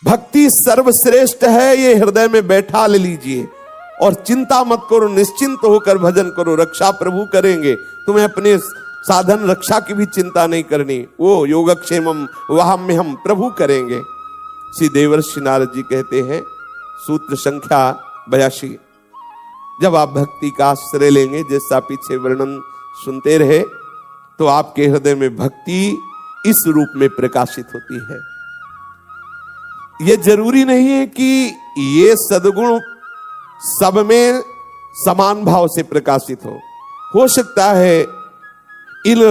भक्ति सर्वश्रेष्ठ है, ये हृदय में बैठा ले लीजिए और चिंता मत करो, निश्चिंत होकर भजन करो, रक्षा प्रभु करेंगे। तुम्हें अपने साधन रक्षा की भी चिंता नहीं करनी, वो योगक्षेमम वहाम्यहम प्रभु करेंगे। श्री देवर्षि नारद जी कहते हैं, सूत्र संख्या 82, जब आप भक्ति का आश्रय लेंगे, जैसा पीछे वर्णन सुनते रहे, तो आपके हृदय में भक्ति इस रूप में प्रकाशित होती है। यह जरूरी नहीं है कि ये सद्गुण सब में समान भाव से प्रकाशित हो सकता है इन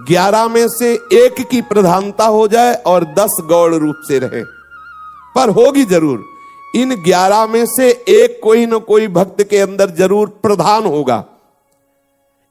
11 में से एक की प्रधानता हो जाए और 10 गौड़ रूप से रहे, पर होगी जरूर। इन 11 में से एक कोई न कोई भक्त के अंदर जरूर प्रधान होगा।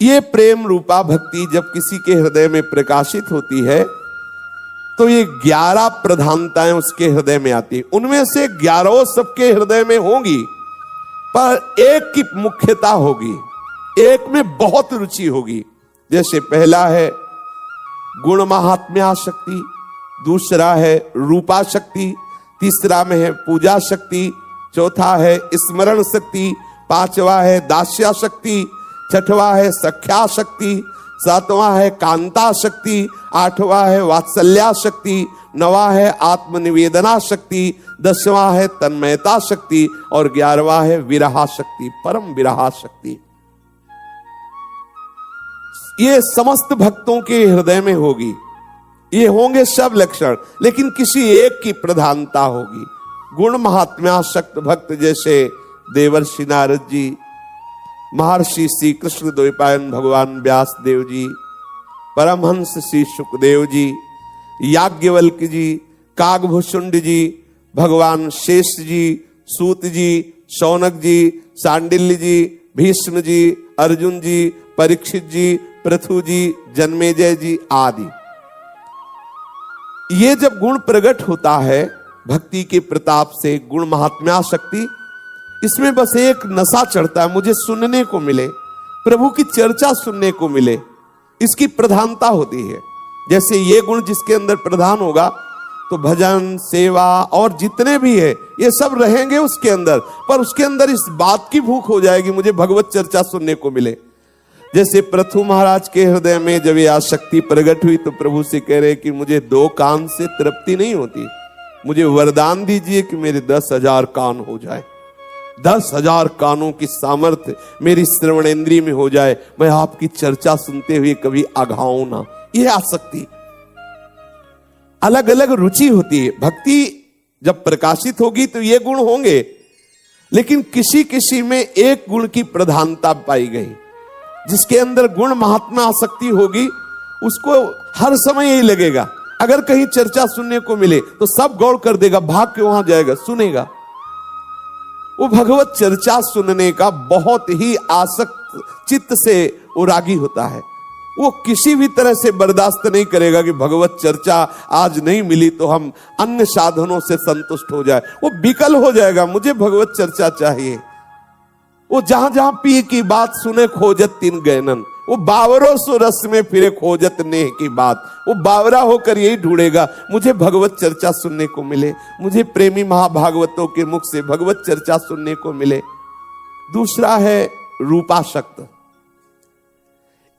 ये प्रेम रूपा भक्ति जब किसी के हृदय में प्रकाशित होती है तो ये 11 प्रधानताएं उसके हृदय में आती, उनमें से 11 सबके हृदय में होंगी, पर एक की मुख्यता होगी, एक में बहुत रुचि होगी। जैसे पहला है गुण महात्म्या शक्ति, दूसरा है रूपा शक्ति, तीसरा में है पूजा शक्ति, चौथा है स्मरण शक्ति, पांचवा है दास्या शक्ति, छठवां है सख्या शक्ति, सातवां है कांता शक्ति, आठवां है वात्सल्या शक्ति, नवा है आत्मनिवेदना शक्ति, 10वां है तन्मयता शक्ति और 11वां है विरहा शक्ति, परम विरहा शक्ति। ये समस्त भक्तों के हृदय में होगी, ये होंगे सब लक्षण, लेकिन किसी एक की प्रधानता होगी। गुण महात्म्यासक्त भक्त जैसे देवर्षि नारद जी, महर्षि श्री कृष्ण द्वैपायन भगवान व्यास देव जी, परमहंस श्री सुखदेव जी, याज्ञवल्क्य जी, कागभूषुंड जी, भगवान शेष जी, सूत जी, शौनक जी, सांडिल्य जी, भीष्म जी, अर्जुन जी, परीक्षित जी, पृथु जी, जन्मेजय जी आदि। ये जब गुण प्रकट होता है भक्ति के प्रताप से, गुण महात्म्या शक्ति, इसमें बस एक नशा चढ़ता है, मुझे सुनने को मिले, प्रभु की चर्चा सुनने को मिले, इसकी प्रधानता होती है। जैसे ये गुण जिसके अंदर प्रधान होगा तो भजन, सेवा और जितने भी है ये सब रहेंगे उसके अंदर, पर उसके अंदर इस बात की भूख हो जाएगी मुझे भगवत चर्चा सुनने को मिले। जैसे पृथु महाराज के हृदय में जब ये आसक्ति प्रकट हुई तो प्रभु से कह रहे कि मुझे 2 कान से तृप्ति नहीं होती, मुझे वरदान दीजिए कि मेरे 10,000 कान हो जाए, 10,000 कानों की सामर्थ्य मेरी श्रवणेंद्रिय में हो जाए, मैं आपकी चर्चा सुनते हुए कभी अघाऊं ना। यह आसक्ति, अलग अलग रुचि होती है। भक्ति जब प्रकाशित होगी तो ये गुण होंगे, लेकिन किसी किसी में एक गुण की प्रधानता पाई गई। जिसके अंदर गुण महात्मा आसक्ति होगी उसको हर समय यही लगेगा, अगर कहीं चर्चा सुनने को मिले तो सब गौर कर देगा, भाग के वहां जाएगा, सुनेगा। वो भगवत चर्चा सुनने का बहुत ही आसक्त चित्त से वो रागी होता है। वो किसी भी तरह से बर्दाश्त नहीं करेगा कि भगवत चर्चा आज नहीं मिली तो हम अन्य साधनों से संतुष्ट हो जाए। वो विकल हो जाएगा, मुझे भगवत चर्चा चाहिए। वो जहां जहां पी की बात सुने खोजत 3 गैनन, वो बावरों सो रस में फिरे खोजत नेह की बात। वो बावरा होकर यही ढूंढेगा, मुझे भगवत चर्चा सुनने को मिले, मुझे प्रेमी महाभागवतों के मुख से भगवत चर्चा सुनने को मिले। दूसरा है रूपासक्त।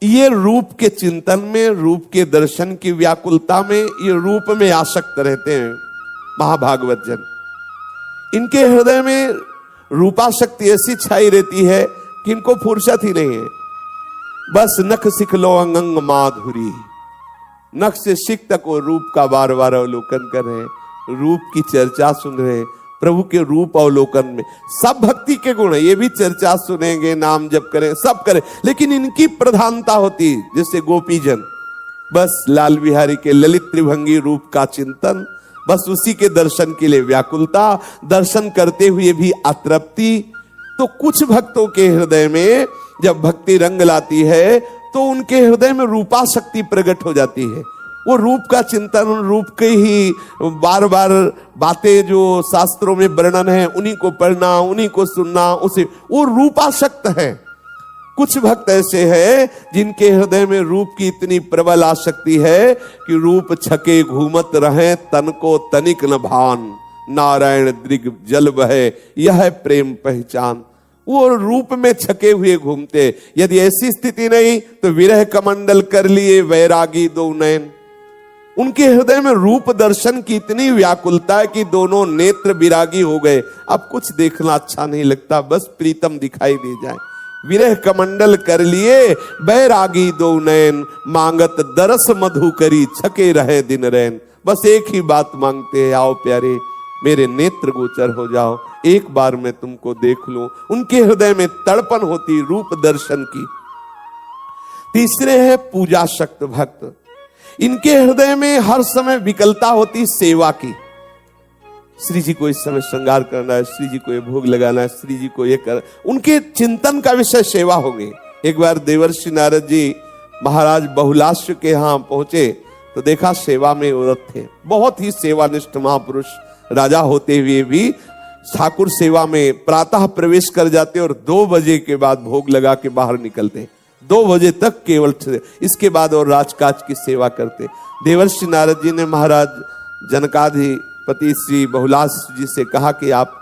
ये रूप के चिंतन में, रूप के दर्शन की व्याकुलता में, ये रूप में आसक्त रहते हैं महाभागवत जन। इनके हृदय में रूपाशक्ति ऐसी छाई रहती है कि इनको फुर्सत ही नहीं है। बस नख सिख लो अंग माधुरी, नख से शिख तक वो रूप का बार बार अवलोकन कर रहे हैं, रूप की चर्चा सुन रहे हैं। प्रभु के रूप अवलोकन में सब भक्ति के गुण है, ये भी चर्चा सुनेंगे, नाम जप करें, सब करें, लेकिन इनकी प्रधानता होती जैसे गोपीजन, बस लाल बिहारी के ललित त्रिभंगी रूप का चिंतन, बस उसी के दर्शन के लिए व्याकुलता, दर्शन करते हुए भी अतृप्ति। तो कुछ भक्तों के हृदय में जब भक्ति रंग लाती है तो उनके हृदय में रूपाशक्ति प्रकट हो जाती है। वो रूप का चिंतन, रूप के ही बार बार बातें जो शास्त्रों में वर्णन है उन्हीं को पढ़ना, उन्हीं को सुनना, उसे वो रूपासक्त है। कुछ भक्त ऐसे हैं जिनके हृदय में रूप की इतनी प्रबल आसक्ति है कि रूप छके घूमत रहे, तन को तनिक न भान, नारायण दृग जल बहे, यह है प्रेम पहचान। वो रूप में छके हुए घूमते। यदि ऐसी स्थिति नहीं तो विरह कमंडल कर लिए वैरागी दो नयन। उनके हृदय में रूप दर्शन की इतनी व्याकुलता है कि दोनों नेत्र विरागी हो गए। अब कुछ देखना अच्छा नहीं लगता, बस प्रीतम दिखाई दे जाए। विरह कमंडल कर लिए बैरागी दो नयन, मांगत दरस मधु करी छके रहे दिन रैन। बस एक ही बात मांगते हैं, आओ प्यारे मेरे नेत्र गोचर हो जाओ, एक बार मैं तुमको देख लूं। उनके हृदय में तड़पन होती रूप दर्शन की। तीसरे है पूजा शक्त भक्त। इनके हृदय में हर समय विकलता होती सेवा की। श्री जी को इस समय श्रृंगार करना है, श्री जी को ये भोग लगाना है, श्री जी को ये कर, उनके चिंतन का विषय सेवा हो गई। एक बार देवर्षि नारद जी महाराज बहुलाश्व के यहां पहुंचे तो देखा सेवा में औरत थे। बहुत ही सेवानिष्ठ महापुरुष, राजा होते हुए भी ठाकुर सेवा में प्रातः प्रवेश कर जाते और 2 बजे के बाद भोग लगा के बाहर निकलते। 2 बजे तक केवल, इसके बाद और राजकाज की सेवा करते। देवर्षि नारद जी ने महाराज जनकाधिपति श्री बहुलाश जी से कहा कि आप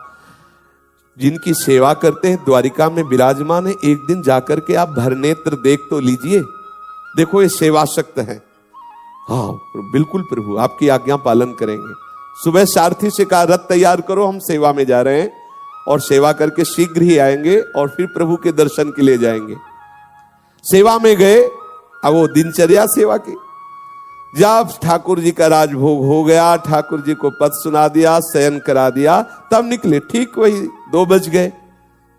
जिनकी सेवा करते हैं द्वारिका में विराजमान है, एक दिन जाकर के आप भरनेत्र देख तो लीजिए, देखो ये सेवा शक्त है। हाँ बिल्कुल प्रभु, आपकी आज्ञा पालन करेंगे। सुबह सारथी से कहा रथ तैयार करो, हम सेवा में जा रहे हैं और सेवा करके शीघ्र ही आएंगे और फिर प्रभु के दर्शन के लिए जाएंगे। सेवा में गए, अब वो दिनचर्या सेवा की। जब ठाकुर जी का राजभोग हो गया, ठाकुर जी को पद सुना दिया, शयन करा दिया, तब निकले। ठीक वही 2 बज गए।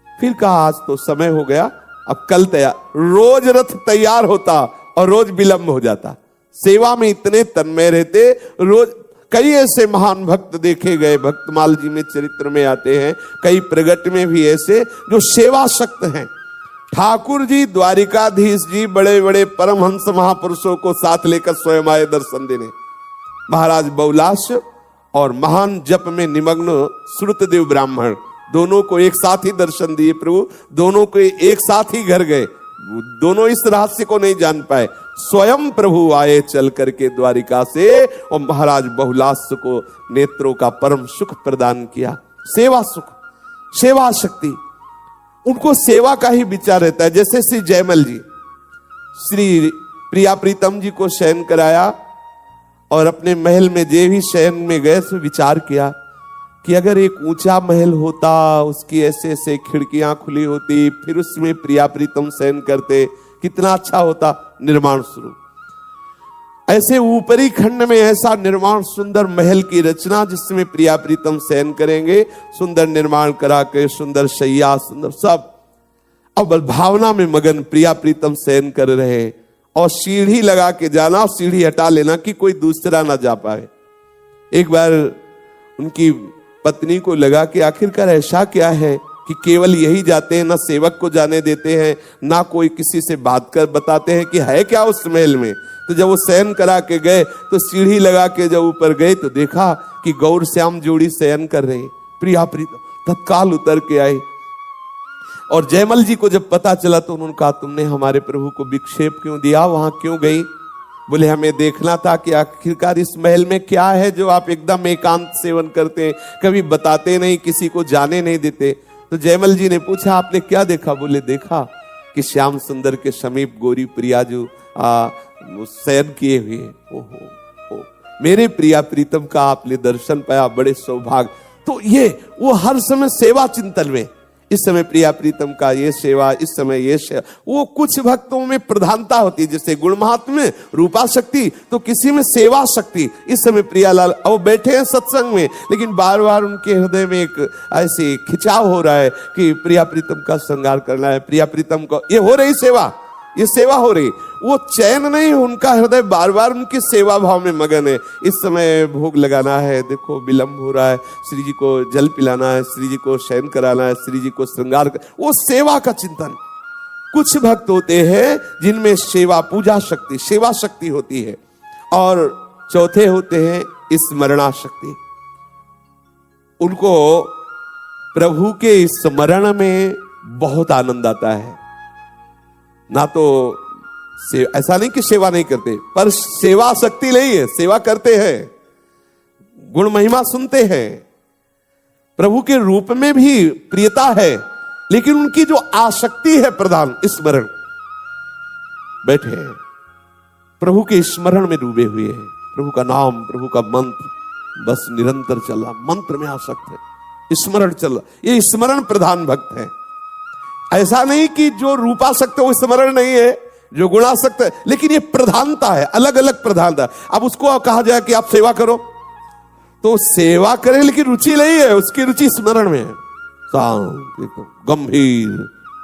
फिर कहा आज तो समय हो गया, अब कल तैयार। रोज रथ तैयार होता और रोज विलंब हो जाता। सेवा में इतने तन्मय रहते। रोज कई ऐसे महान भक्त देखे गए, भक्तमाल जी में चरित्र में आते हैं, कई प्रगट में भी ऐसे जो सेवा शक्त हैं। ठाकुर जी, द्वारिकाधीश जी, बड़े बड़े परमहंस महापुरुषों को साथ लेकर स्वयं आए दर्शन देने। महाराज बहुलाश और महान जप में निमग्न श्रुतदेव ब्राह्मण, दोनों को एक साथ ही दर्शन दिए प्रभु। दोनों को एक साथ ही घर गए। दोनों इस रहस्य को नहीं जान पाए। स्वयं प्रभु आए चल करके द्वारिका से और महाराज बहुलाश को नेत्रों का परम सुख प्रदान किया। सेवा सुख, सेवा शक्ति, उनको सेवा का ही विचार रहता है। जैसे श्री जयमल जी श्री प्रिया प्रीतम जी को शयन कराया और अपने महल में जे भी शयन में गए तो विचार किया कि अगर एक ऊंचा महल होता, उसकी ऐसे ऐसे खिड़कियां खुली होती, फिर उसमें प्रिया प्रीतम शयन करते, कितना अच्छा होता। निर्माण शुरू, ऐसे ऊपरी खंड में ऐसा निर्माण, सुंदर महल की रचना जिसमें प्रिया प्रीतम शयन करेंगे, सुंदर निर्माण करा के, सुंदर शैया, सुंदर सब। अब भावना में मगन प्रिया प्रीतम शयन कर रहे और सीढ़ी लगा के जाना, सीढ़ी हटा लेना कि कोई दूसरा ना जा पाए। एक बार उनकी पत्नी को लगा कि आखिरकार ऐसा क्या है कि केवल यही जाते हैं, ना सेवक को जाने देते हैं, ना कोई किसी से बात कर बताते हैं कि है क्या उस महल में। तो जब वो शयन करा के गए तो सीढ़ी लगा के जब ऊपर गए तो देखा कि गौर श्याम जोड़ी शयन कर रहे। प्रिया प्रीतम तत्काल उतर के आए और जयमल जी को जब पता चला तो उन्होंने कहा तुमने हमारे प्रभु को विक्षेप क्यों दिया, वहां क्यों गई? बोले हमें देखना था कि आखिरकार इस महल में क्या है जो आप एकदम एकांत सेवन करते हैं, कभी बताते नहीं, किसी को जाने नहीं देते। तो जयमल जी ने पूछा आपने क्या देखा? बोले देखा कि श्याम सुंदर के समीप गोरी प्रिया जो शयन किए हुए। ओहो, मेरे प्रिया प्रीतम का आपने दर्शन पाया, बड़े सौभाग्य। तो ये वो हर समय सेवा चिंतन में, इस समय प्रिया प्रीतम का ये सेवा, इस समय ये सेवा। वो कुछ भक्तों में प्रधानता होती है, जैसे गुण महात्म्य में रूपा शक्ति, तो किसी में सेवा शक्ति। इस समय प्रियालाल अब बैठे हैं सत्संग में, लेकिन बार बार उनके हृदय में एक ऐसे खिंचाव हो रहा है कि प्रिया प्रीतम का श्रृंगार करना है, प्रिया प्रीतम को, ये हो रही सेवा, ये सेवा हो रही। वो चैन नहीं, उनका हृदय बार बार उनकी सेवा भाव में मगन है। इस समय भोग लगाना है, देखो विलंब हो रहा है, श्री जी को जल पिलाना है, श्री जी को शयन कराना है, श्री जी को श्रृंगार कर, वो सेवा का चिंतन। कुछ भक्त होते हैं जिनमें सेवा, पूजा शक्ति, सेवा शक्ति होती है। और चौथे होते हैं स्मरणा शक्ति। उनको प्रभु के स्मरण में बहुत आनंद आता है। ना तो ऐसा नहीं कि सेवा नहीं करते, पर सेवा शक्ति नहीं है, सेवा करते हैं, गुण महिमा सुनते हैं, प्रभु के रूप में भी प्रियता है, लेकिन उनकी जो आसक्ति है प्रधान स्मरण, बैठे हैं प्रभु के स्मरण में डूबे हुए हैं, प्रभु का नाम, प्रभु का मंत्र बस निरंतर चल रहा, मंत्र में आसक्त है, स्मरण चल रहा, ये स्मरण प्रधान भक्त है। ऐसा नहीं कि जो रूपासक्त है वो स्मरण नहीं है, जो गुणासक्त है, लेकिन ये प्रधानता है, अलग अलग प्रधानता। अब उसको कहा जाए कि आप सेवा करो तो सेवा करें, लेकिन रुचि नहीं है, उसकी रुचि स्मरण में है, शांत एकदम गंभीर,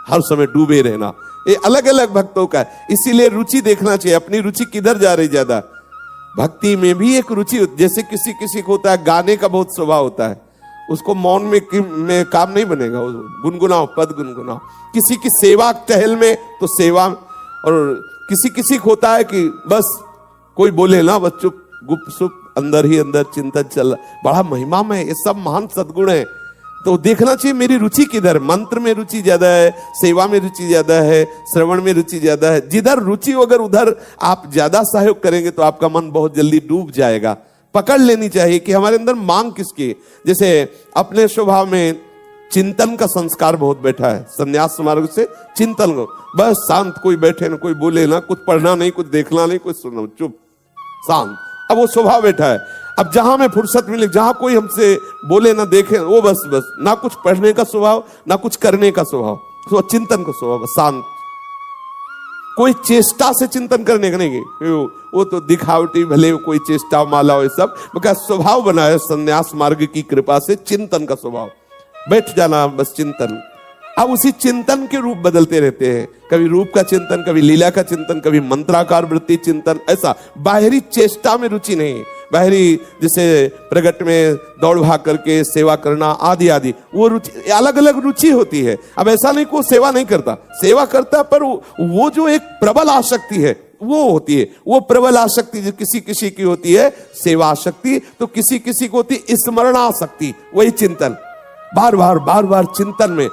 हर समय डूबे रहना, ये अलग अलग भक्तों का है। इसीलिए रुचि देखना चाहिए, अपनी रुचि किधर जा रही ज्यादा। भक्ति में भी एक रुचि, जैसे किसी किसी को होता है गाने का बहुत स्वभाव होता है, उसको मौन में काम नहीं बनेगा, गुनगुनाओ, पद गुनगुनाओ। किसी की सेवा टहल में तो सेवा, और किसी किसी को होता है कि बस कोई बोले ना बस चुप गुपसुप अंदर ही अंदर चिंतन चल, बड़ा महिमा में, ये सब महान सद्गुण है। तो देखना चाहिए मेरी रुचि किधर, मंत्र में रुचि ज्यादा है, सेवा में रुचि ज्यादा है, श्रवण में रुचि ज्यादा है। जिधर रुचि अगर उधर आप ज्यादा सहयोग करेंगे तो आपका मन बहुत जल्दी डूब जाएगा। पकड़ लेनी चाहिए कि हमारे अंदर मांग किसकी। जैसे अपने स्वभाव में चिंतन का संस्कार बहुत बैठा है, संन्यास मार्ग से चिंतन को, बस शांत, कोई बैठे ना, कोई बोले ना, कुछ पढ़ना नहीं, कुछ देखना नहीं, कुछ सुनना, चुप शांत, अब वो स्वभाव बैठा है। अब जहां में फुर्सत मिले, जहां कोई हमसे बोले ना देखे, वो बस ना कुछ पढ़ने का स्वभाव, ना कुछ करने का स्वभाव, तो चिंतन का स्वभाव, शांत, कोई चेष्टा से चिंतन करने का नहीं, वो तो दिखावटी भले कोई चेष्टा माला हो, सब स्वभाव बना है संन्यास मार्ग की कृपा से, चिंतन का स्वभाव, बैठ जाना बस चिंतन। अब उसी चिंतन के रूप बदलते रहते हैं, कभी रूप का चिंतन, कभी लीला का चिंतन, कभी मंत्राकार वृत्ति चिंतन, ऐसा बाहरी चेष्टा में रुचि नहीं, बाहरी जैसे प्रगट में दौड़ भाग करके सेवा करना आदि आदि, वो रुचि, अलग अलग रुचि होती है। अब ऐसा नहीं को सेवा नहीं करता, सेवा करता, पर वो जो एक प्रबल आसक्ति है वो होती है, वो प्रबल आसक्ति जो किसी किसी की होती है सेवा आसक्ति, तो किसी किसी को होती है स्मरणासक्ति, वही चिंतन, बार बार चिंतन में